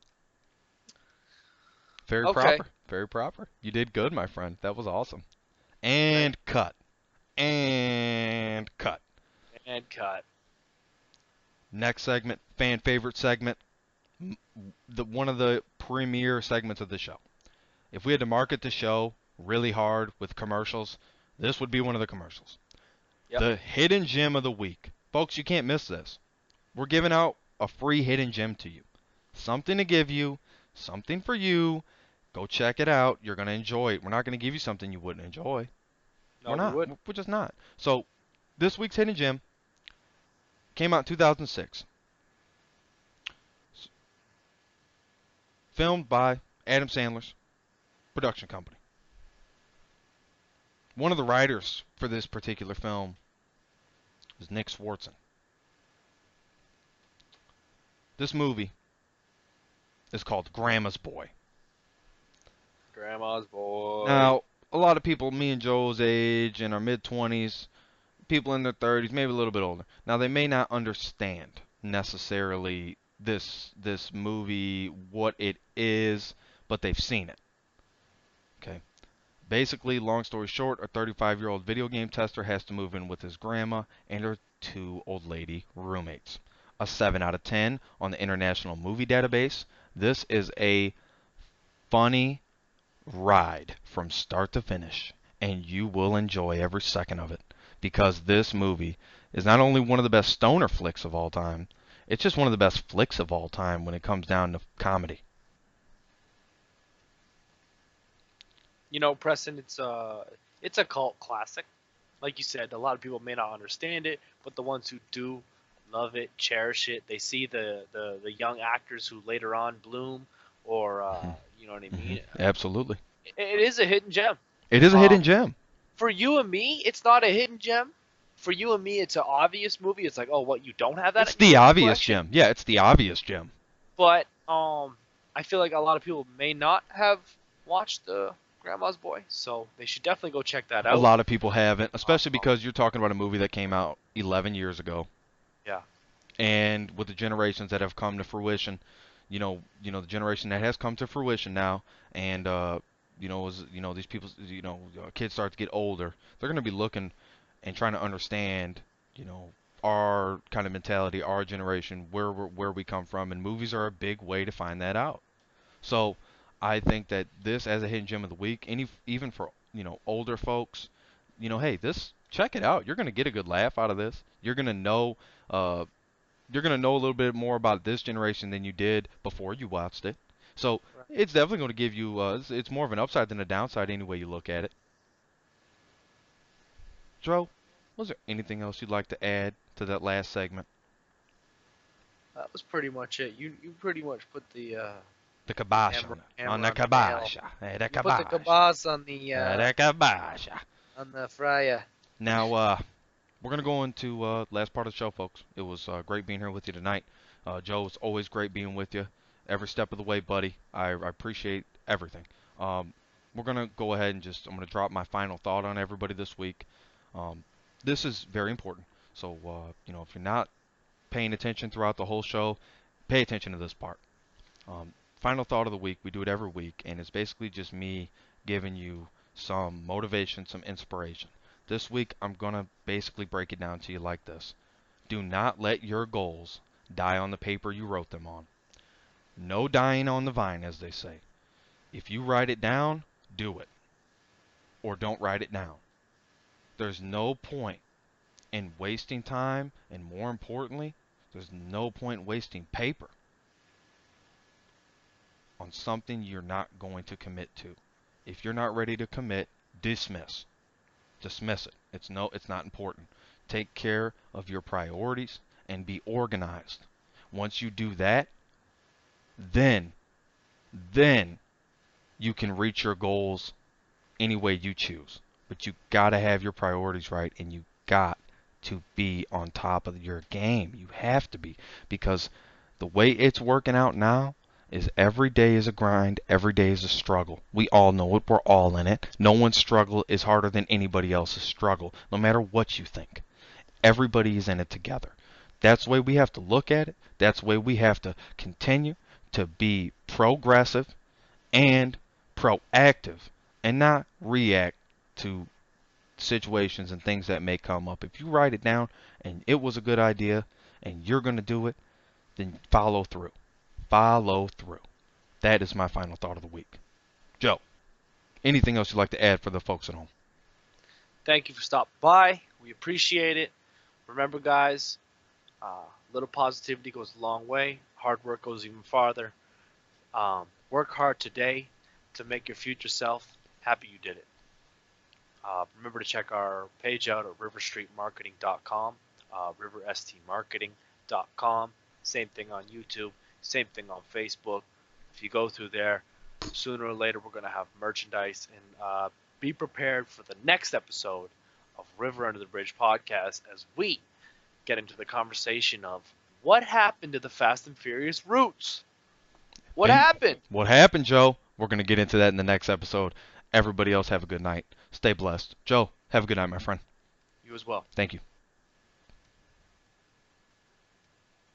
Very proper. Very proper. You did good, my friend. That was awesome. And cut. And cut.
And cut.
Next segment, fan favorite segment, one of the premier segments of the show. If we had to market the show really hard with commercials, this would be one of the commercials. Yep. The hidden gem of the week. Folks, you can't miss this. We're giving out a free hidden gem to you. Something to give you, something for you. Go check it out. You're going to enjoy it. We're not going to give you something you wouldn't enjoy.
No,
we're not.
We wouldn't.
We're just not. So, this week's hidden gem came out in 2006. Filmed by Adam Sandler's production company. One of the writers for this particular film is Nick Swartzen. This movie is called Grandma's Boy.
Grandma's Boy.
Now, a lot of people, me and Joe's age, in our mid-20s, people in their 30s, maybe a little bit older. Now, they may not understand necessarily this movie, what it is, but they've seen it. Okay. Basically, long story short, a 35-year-old video game tester has to move in with his grandma and her 2 old lady roommates. A 7 out of 10 on the International Movie Database. This is a funny ride from start to finish, and you will enjoy every second of it. because this movie is not only one of the best stoner flicks of all time, it's just one of the best flicks of all time when it comes down to comedy.
Preston, it's a cult classic. Like you said, a lot of people may not understand it, but the ones who do love it, cherish it. They see the young actors who later on bloom, or you know what I mean.
Absolutely.
It is a hidden gem.
It is a hidden
Um,
gem.
for you and me, it's not a hidden gem. For you and me, it's an obvious movie. It's like, oh, what, you don't have that
It's
in your
the
movie
obvious
collection?
gem. Yeah, it's the obvious gem.
But I feel like a lot of people may not have watched Grandma's Boy, so they should definitely go check that
A
out.
lot of people haven't, especially
Um,
because you're talking about a movie that came out 11 years ago.
yeah,
And with the generations that have come to fruition, the generation that has come to fruition now, and as these people, kids start to get older, they're going to be looking and trying to understand, you know, our kind of mentality, our generation, where we come from, and movies are a big way to find that out. So I think that this, as a hidden gem of the week, even for older folks, hey, this check it out. You're going to get a good laugh out of this. Uh, you're gonna know a little bit more about this generation than you did before you watched it. So
right.
it's definitely going to give you. It's more of an upside than a downside any way you look at it. Joe, was there anything else you'd like to add to that last segment?
That was pretty much it. You pretty much put the
The kibosh
hammer
on it. On
hammer
the
on the nail.
kibosh. Hey, the
You put the
kibosh.
kibosh
The kibosh.
on the fryer.
Now, we're going to go into last part of the show, folks. It was great being here with you tonight. Joe, it's always great being with you every step of the way, buddy. I appreciate everything. Um, we're going to go ahead and I'm going to drop my final thought on everybody this week. Um, this is very important. So, if you're not paying attention throughout the whole show, pay attention to this part. Final thought of the week. We do it every week, and it's basically just me giving you some motivation, some inspiration. This week, I'm going to basically break it down to you like this. Do not let your goals die on the paper you wrote them on. No dying on the vine, as they say. If you write it down, do it. Or don't write it down. There's no point in wasting time, and more importantly, there's no point wasting paper on something you're not going to commit to. If you're not ready to commit, dismiss. Dismiss it. It's not important. Take care of your priorities and be organized. Once you do that, then then you can reach your goals any way you choose. But you got to have your priorities right, and you got to be on top of your game. You have to be, because the way it's working out now is every day is a grind, every day is a struggle. We all know it, we're all in it. No one's struggle is harder than anybody else's struggle, no matter what you think. Everybody is in it together. That's the way we have to look at it. That's the way we have to continue to be progressive and proactive, and not react to situations and things that may come up. If you write it down and it was a good idea and you're going to do it, then follow through. Follow through. That is my final thought of the week. Joe, anything else you'd like to add for the folks at home?
Thank you for stopping by. We appreciate it. Remember, guys, little positivity goes a long way. Hard work goes even farther. Work hard today to make your future self happy you did it. Remember to check our page out at riverstreetmarketing.com, riverstmarketing.com. Same thing on YouTube, same thing on Facebook. If you go through there, sooner or later we're going to have merchandise, and be prepared for the next episode of River Under the Bridge podcast as we get into the conversation of what happened to the Fast and Furious roots. What
And
happened?
what happened, Joe? We're going to get into that in the next episode. Everybody else have a good night. Stay blessed. Joe, have a good night, my friend.
You as well.
Thank you.